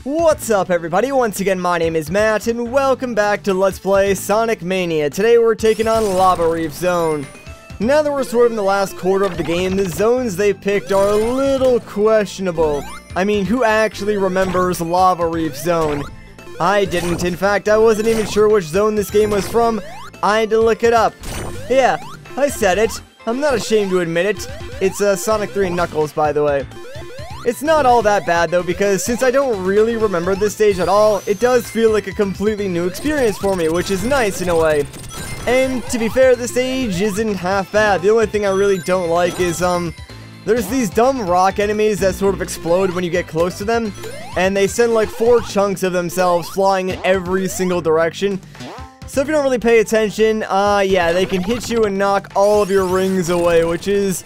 What's up everybody, once again my name is Matt and welcome back to Let's Play Sonic Mania. Today we're taking on Lava Reef Zone. Now that we're sort of in the last quarter of the game, the zones they picked are a little questionable. I mean, who actually remembers Lava Reef Zone? I didn't. In fact, I wasn't even sure which zone this game was from. I had to look it up. Yeah, I said it. I'm not ashamed to admit it. It's Sonic 3 and Knuckles, by the way. It's not all that bad though, because since I don't really remember this stage at all, it does feel like a completely new experience for me, which is nice in a way. And to be fair, the stage isn't half bad. The only thing I really don't like is, there's these dumb rock enemies that sort of explode when you get close to them, and they send like 4 chunks of themselves flying in every single direction. So if you don't really pay attention, yeah, they can hit you and knock all of your rings away, which is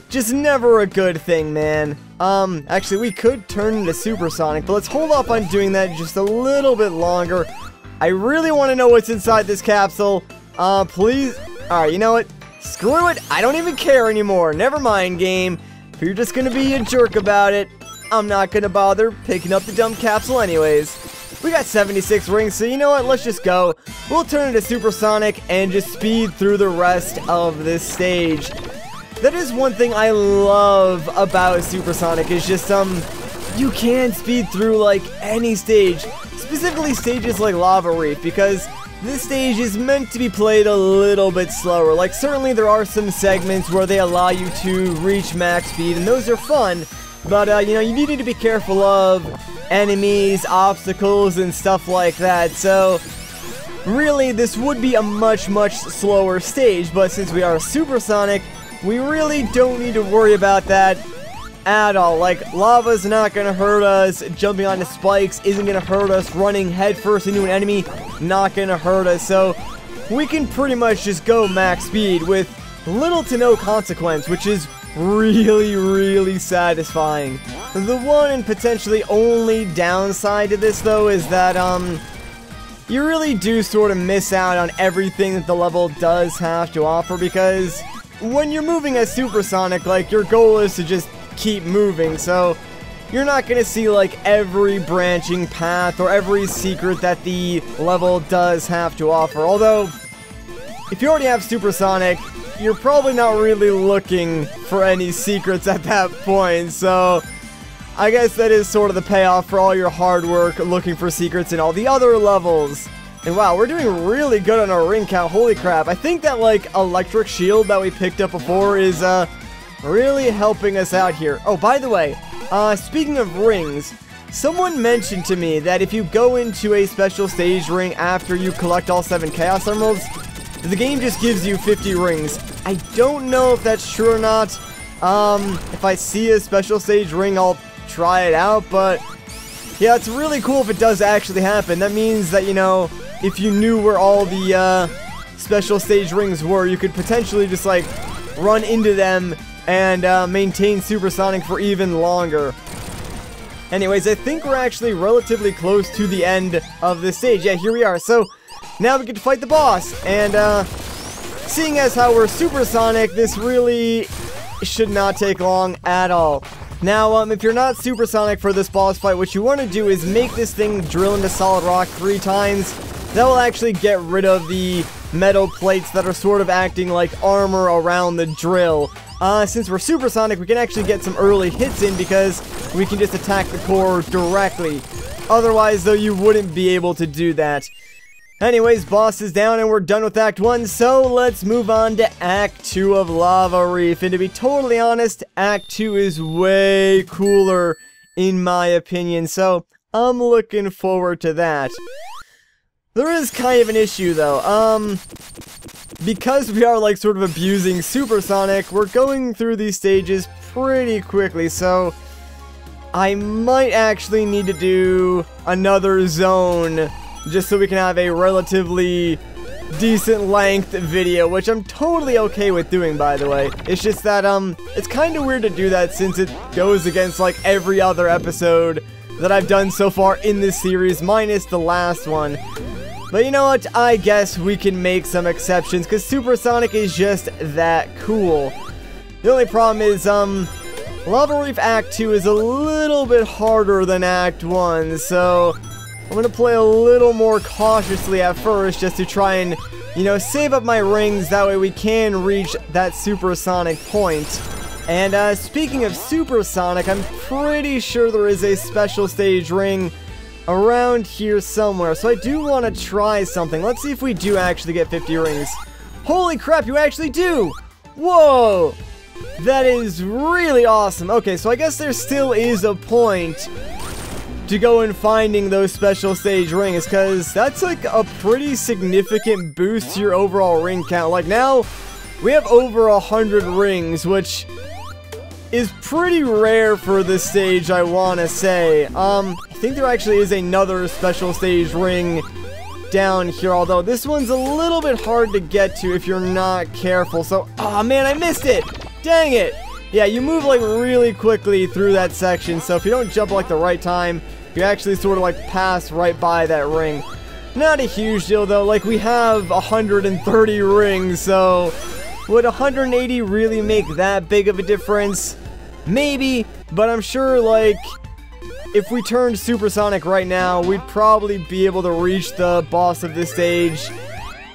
just never a good thing, man. Actually, we could turn into Supersonic, but let's hold off on doing that just a little bit longer. I really want to know what's inside this capsule. Please. Alright, you know what? Screw it. I don't even care anymore. Never mind, game. If you're just gonna be a jerk about it, I'm not gonna bother picking up the dumb capsule anyways. We got 76 rings, so you know what? Let's just go. We'll turn into Supersonic and just speed through the rest of this stage. That is one thing I love about Supersonic, is just, you can speed through, like, any stage, specifically stages like Lava Reef, because this stage is meant to be played a little bit slower. Like, certainly there are some segments where they allow you to reach max speed, and those are fun, but, you know, you need to be careful of enemies, obstacles, and stuff like that, so really, this would be a much slower stage, but since we are Supersonic, we really don't need to worry about that at all. Like, lava's not gonna hurt us, jumping onto spikes isn't gonna hurt us, running headfirst into an enemy not gonna hurt us, so we can pretty much just go max speed with little to no consequence, which is really satisfying. The one and potentially only downside to this though is that you really do sort of miss out on everything that the level does have to offer, because when you're moving as Supersonic, like, your goal is to just keep moving, so you're not gonna see, like, every branching path or every secret that the level does have to offer. Although, if you already have Supersonic, you're probably not really looking for any secrets at that point, so I guess that is sort of the payoff for all your hard work looking for secrets in all the other levels. And wow, we're doing really good on our ring count, holy crap. I think that, like, electric shield that we picked up before is, really helping us out here. Oh, by the way, speaking of rings, someone mentioned to me that if you go into a special stage ring after you collect all 7 Chaos Emeralds, the game just gives you 50 rings. I don't know if that's true or not. If I see a special stage ring, I'll try it out, but yeah, it's really cool if it does actually happen. That means that, you know, if you knew where all the special stage rings were, you could potentially just, like, run into them and maintain Supersonic for even longer. Anyways, I think we're actually relatively close to the end of this stage. Yeah, here we are. So now we get to fight the boss, and seeing as how we're Supersonic, this really should not take long at all. Now, if you're not Supersonic for this boss fight, what you want to do is make this thing drill into solid rock 3 times. That will actually get rid of the metal plates that are sort of acting like armor around the drill. Since we're Supersonic, we can actually get some early hits in because we can just attack the core directly. Otherwise, though, you wouldn't be able to do that. Anyways, boss is down and we're done with Act 1, so let's move on to Act 2 of Lava Reef. And to be totally honest, Act 2 is way cooler in my opinion, so I'm looking forward to that. There is kind of an issue though, because we are, like, sort of abusing Supersonic, we're going through these stages pretty quickly, so I might actually need to do another zone just so we can have a relatively decent length video, which I'm totally okay with doing, by the way. It's just that, it's kind of weird to do that since it goes against, like, every other episode that I've done so far in this series, minus the last one. But you know what, I guess we can make some exceptions, because Supersonic is just that cool. The only problem is, Lava Reef Act 2 is a little bit harder than Act 1, so I'm going to play a little more cautiously at first just to try and, you know, save up my rings. That way we can reach that supersonic point. And speaking of supersonic, I'm pretty sure there is a special stage ring around here somewhere. So I do want to try something. Let's see if we do actually get 50 rings. Holy crap, you actually do! Whoa! That is really awesome. Okay, so I guess there still is a point to go and finding those special stage rings, because that's like a pretty significant boost to your overall ring count. Like now, we have over 100 rings, which is pretty rare for this stage, I want to say. I think there actually is another special stage ring down here, although this one's a little bit hard to get to if you're not careful. So, oh man, I missed it! Dang it! Yeah, you move like really quickly through that section, so if you don't jump like the right time, you actually sort of like pass right by that ring. Not a huge deal though, like we have 130 rings, so would 180 really make that big of a difference? Maybe, but I'm sure like if we turned supersonic right now, we'd probably be able to reach the boss of this stage.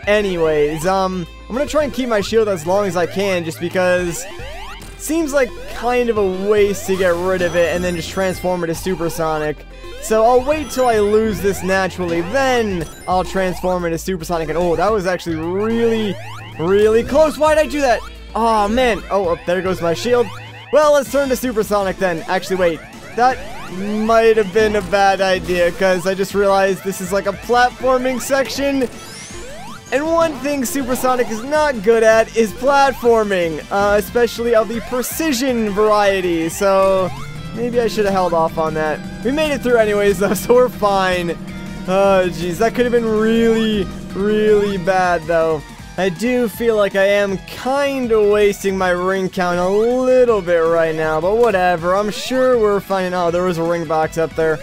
Anyways, I'm gonna try and keep my shield as long as I can, just because it seems like kind of a waste to get rid of it and then just transform it to supersonic. So I'll wait till I lose this naturally, then I'll transform it to supersonic. And oh, that was actually really, really close. Why did I do that? Oh man. Oh, there goes my shield. Well, let's turn to supersonic then. Actually, wait. That might have been a bad idea, because I just realized this is like a platforming section. And one thing Supersonic is not good at is platforming, especially of the precision variety, so maybe I should have held off on that. We made it through anyways though, so we're fine. Oh jeez, that could have been really, really bad though. I do feel like I am kind of wasting my ring count a little bit right now, but whatever. I'm sure we're fine. Oh, there was a ring box up there.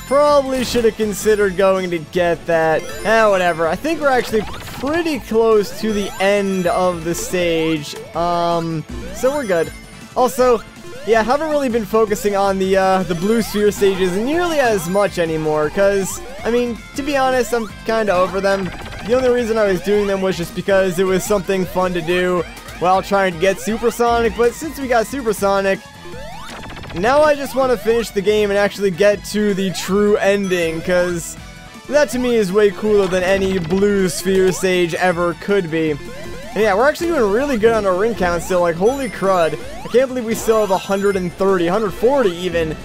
Probably should have considered going to get that. Whatever. I think we're actually pretty close to the end of the stage. So we're good. Also, yeah, I haven't really been focusing on the blue sphere stages nearly as much anymore, because, I mean, to be honest, I'm kind of over them. The only reason I was doing them was just because it was something fun to do while trying to get Supersonic, but since we got Supersonic, now I just want to finish the game and actually get to the true ending, because that to me is way cooler than any blue sphere stage ever could be. And yeah, we're actually doing really good on our ring count still, like holy crud. I can't believe we still have 130, 140 even.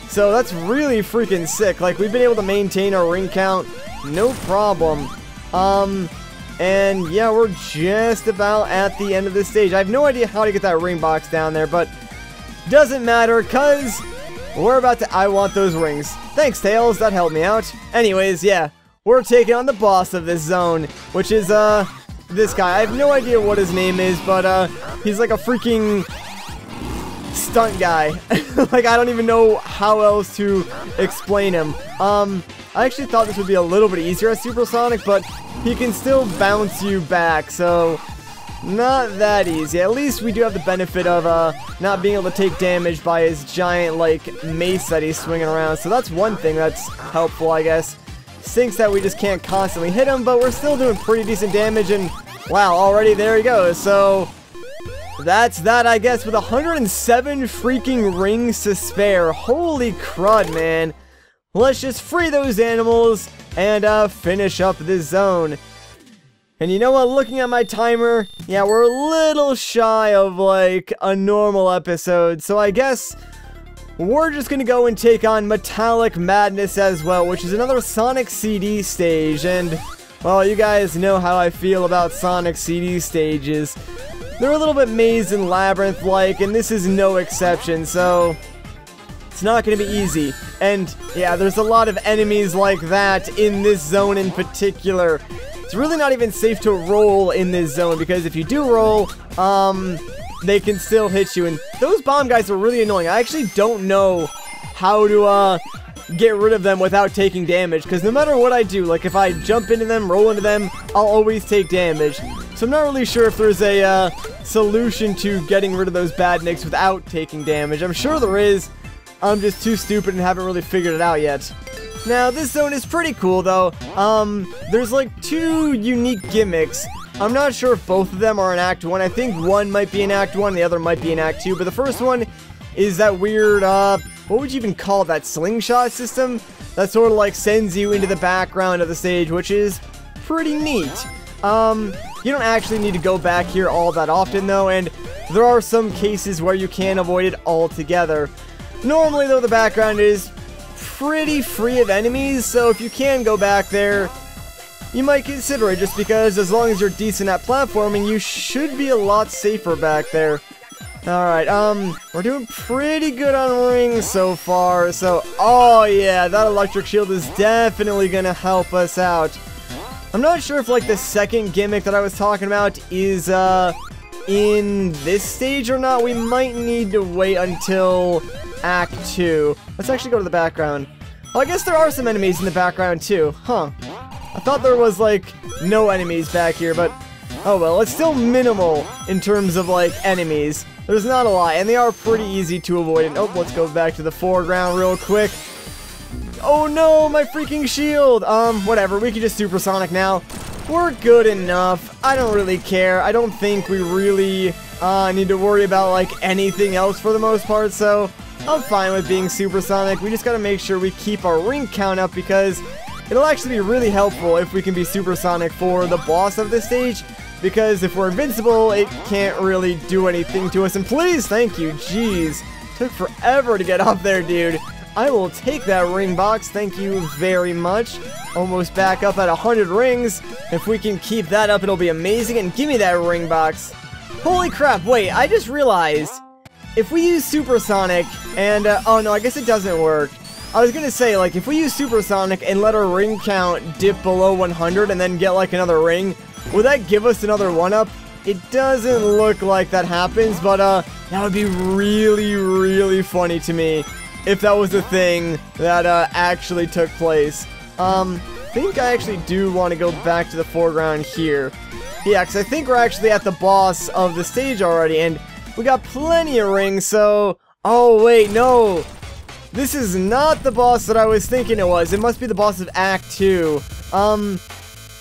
So that's really freaking sick. Like we've been able to maintain our ring count, no problem. And yeah, we're just about at the end of this stage. I have no idea how to get that ring box down there, but doesn't matter, cause we're about to, I want those rings. Thanks, Tails, that helped me out. Anyways, yeah, we're taking on the boss of this zone, which is, this guy. I have no idea what his name is, but, he's like a freaking stunt guy. Like, I don't even know how else to explain him. I actually thought this would be a little bit easier at Supersonic, but he can still bounce you back, so not that easy. At least we do have the benefit of not being able to take damage by his giant, like, mace that he's swinging around. So that's one thing that's helpful, I guess. Stinks that we just can't constantly hit him, but we're still doing pretty decent damage, and wow, already there he goes. So that's that, I guess, with 107 freaking rings to spare. Holy crud, man. Let's just free those animals and finish up this zone. And you know what, looking at my timer, yeah, we're a little shy of, like, a normal episode, so I guess we're just gonna go and take on Metallic Madness as well, which is another Sonic CD stage, and, well, you guys know how I feel about Sonic CD stages. They're a little bit maze and labyrinth-like, and this is no exception, so it's not gonna be easy. And, yeah, there's a lot of enemies like that in this zone in particular. It's really not even safe to roll in this zone, because if you do roll, they can still hit you, and those bomb guys are really annoying. I actually don't know how to, get rid of them without taking damage, because no matter what I do, like if I jump into them, roll into them, I'll always take damage. So I'm not really sure if there's a solution to getting rid of those badniks without taking damage. I'm sure there is. I'm just too stupid and haven't really figured it out yet. Now, this zone is pretty cool, though. There's like 2 unique gimmicks. I'm not sure if both of them are in Act 1. I think one might be in Act 1, the other might be in Act 2. But the first one is that weird, what would you even call that, slingshot system? That sort of like sends you into the background of the stage, which is pretty neat. You don't actually need to go back here all that often, though, and there are some cases where you can avoid it altogether. Normally, though, the background is pretty free of enemies, so if you can go back there, you might consider it, just because as long as you're decent at platforming, you should be a lot safer back there. Alright, we're doing pretty good on rings so far, so, oh yeah, that electric shield is definitely gonna help us out. I'm not sure if, like, the second gimmick that I was talking about is, in this stage or not. We might need to wait until Act 2. Let's actually go to the background. Oh, I guess there are some enemies in the background, too. Huh. I thought there was, like, no enemies back here, but oh well. It's still minimal in terms of, like, enemies. There's not a lot, and they are pretty easy to avoid. And, oh, let's go back to the foreground real quick. Oh no, my freaking shield! Whatever, we can just supersonic now. We're good enough. I don't really care. I don't think we really need to worry about, like, anything else for the most part, so I'm fine with being supersonic. We just gotta make sure we keep our ring count up, because it'll actually be really helpful if we can be supersonic for the boss of this stage, because if we're invincible, it can't really do anything to us. And please, thank you, jeez. Took forever to get up there, dude. I will take that ring box, thank you very much. Almost back up at 100 rings. If we can keep that up, it'll be amazing. And give me that ring box. Holy crap, wait, I just realized, if we use supersonic and, oh no, I guess it doesn't work. I was gonna say, like, if we use supersonic and let our ring count dip below 100 and then get, like, another ring, will that give us another 1-up? It doesn't look like that happens, but, that would be really, really funny to me if that was a thing that, actually took place. I think I actually do want to go back to the foreground here. Yeah, because I think we're actually at the boss of the stage already, and we got plenty of rings, so... Oh, wait, no! This is not the boss that I was thinking it was. It must be the boss of Act 2.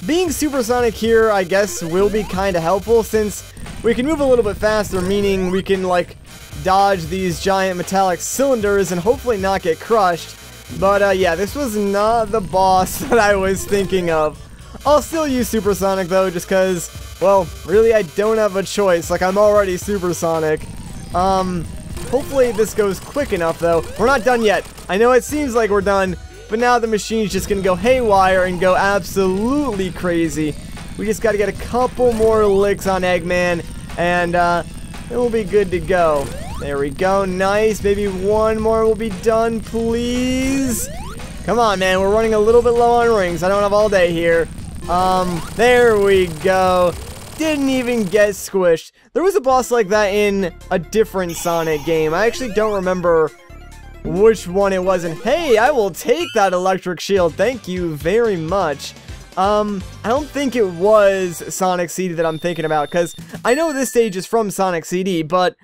Being supersonic here, I guess, will be kind of helpful, since we can move a little bit faster, meaning we can, like, dodge these giant metallic cylinders and hopefully not get crushed. But, yeah, this was not the boss that I was thinking of. I'll still use supersonic, though, just because, well, really, I don't have a choice. Like, I'm already supersonic. Hopefully this goes quick enough, though. We're not done yet. I know it seems like we're done, but now the machine's just gonna go haywire and go absolutely crazy. We just gotta get a couple more licks on Eggman, and, it will be good to go. There we go, nice. Maybe one more will be done, please. Come on, man, we're running a little bit low on rings. I don't have all day here. There we go. Didn't even get squished. There was a boss like that in a different Sonic game. I actually don't remember which one it was. And hey, I will take that electric shield. Thank you very much. I don't think it was Sonic CD that I'm thinking about, because I know this stage is from Sonic CD, but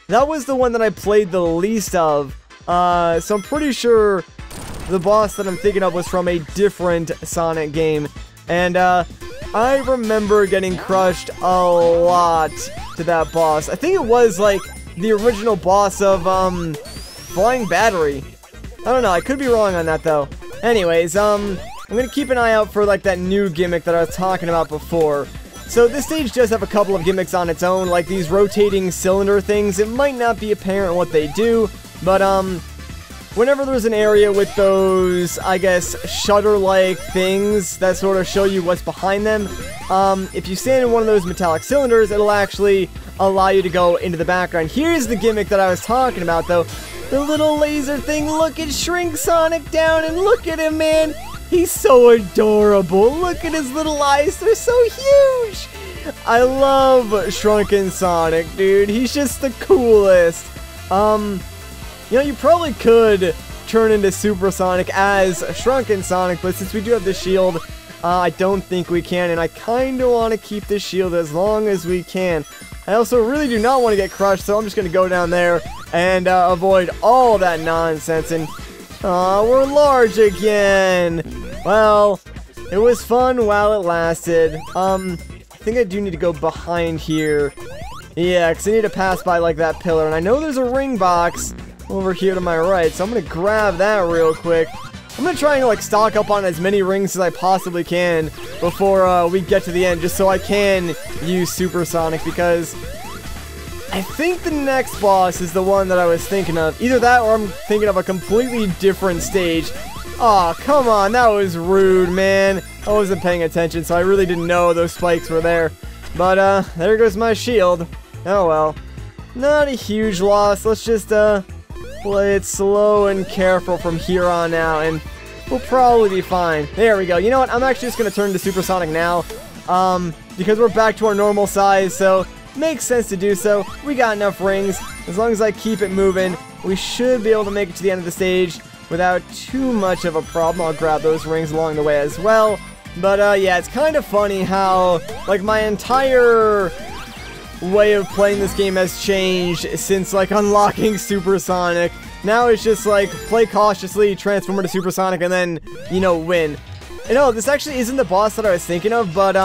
that was the one that I played the least of. So I'm pretty sure the boss that I'm thinking of was from a different Sonic game. And, I remember getting crushed a lot to that boss. I think it was, like, the original boss of, Flying Battery. I don't know, I could be wrong on that, though. Anyways, I'm gonna keep an eye out for, like, that new gimmick that I was talking about before. So this stage does have a couple of gimmicks on its own, like these rotating cylinder things. It might not be apparent what they do, but, whenever there's an area with those, I guess, shutter-like things that sort of show you what's behind them, if you stand in one of those metallic cylinders, it'll actually allow you to go into the background. Here's the gimmick that I was talking about, though. The little laser thing. Look at Shrink Sonic down, and look at him, man. He's so adorable. Look at his little eyes. They're so huge. I love Shrunken Sonic, dude. He's just the coolest. You know, you probably could turn into Supersonic as Shrunken Sonic, but since we do have the shield, I don't think we can, and I kind of want to keep this shield as long as we can. I also really do not want to get crushed, so I'm just going to go down there and avoid all that nonsense. And we're large again. Well, it was fun while it lasted. I think I do need to go behind here. Yeah, because I need to pass by like that pillar. And I know there's a ring box over here to my right, so I'm going to grab that real quick. I'm going to try and like stock up on as many rings as I possibly can before we get to the end, just so I can use Supersonic, because I think the next boss is the one that I was thinking of. Either that or I'm thinking of a completely different stage. Aw, come on, that was rude, man. I wasn't paying attention, so I really didn't know those spikes were there. But, there goes my shield. Oh well. Not a huge loss. Let's just, play it slow and careful from here on out, and we'll probably be fine. There we go. You know what? I'm actually just going to turn to Supersonic now, because we're back to our normal size, so makes sense to do so. We got enough rings. As long as I keep it moving, we should be able to make it to the end of the stage without too much of a problem. I'll grab those rings along the way as well. But, yeah, it's kind of funny how, like, my entire way of playing this game has changed since, like, unlocking Supersonic. Now it's just, like, play cautiously, transform into Supersonic, and then, you know, win. And, oh, this actually isn't the boss that I was thinking of, but,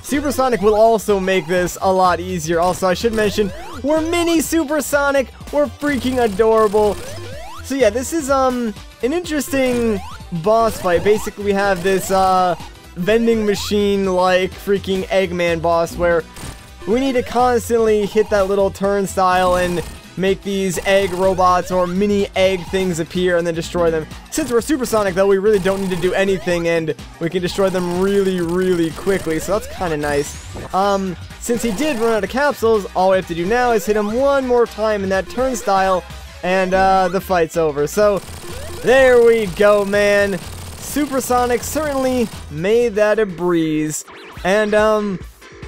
Supersonic will also make this a lot easier. Also, I should mention, we're mini Supersonic. We're freaking adorable. So, yeah, this is, an interesting boss fight. Basically, we have this, vending machine-like freaking Eggman boss where we need to constantly hit that little turnstile and make these egg robots or mini egg things appear and then destroy them. Since we're Supersonic, though, we really don't need to do anything, and we can destroy them really, really quickly, so that's kind of nice. Since he did run out of capsules, all we have to do now is hit him one more time in that turnstile, and the fight's over. So, there we go, man. Supersonic certainly made that a breeze. And,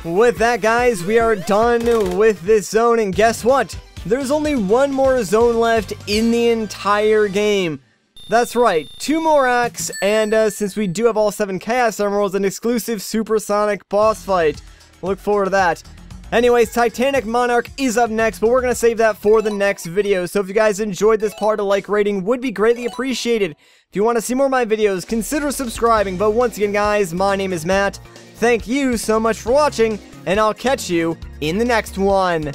with that, guys, we are done with this zone, and guess what? There's only one more zone left in the entire game. That's right, 2 more acts, and since we do have all 7 Chaos Emeralds, an exclusive Supersonic boss fight. Look forward to that. Anyways, Titanic Monarch is up next, but we're going to save that for the next video. So if you guys enjoyed this part, a like rating would be greatly appreciated. If you want to see more of my videos, consider subscribing. But once again, guys, my name is Matt. Thank you so much for watching, and I'll catch you in the next one.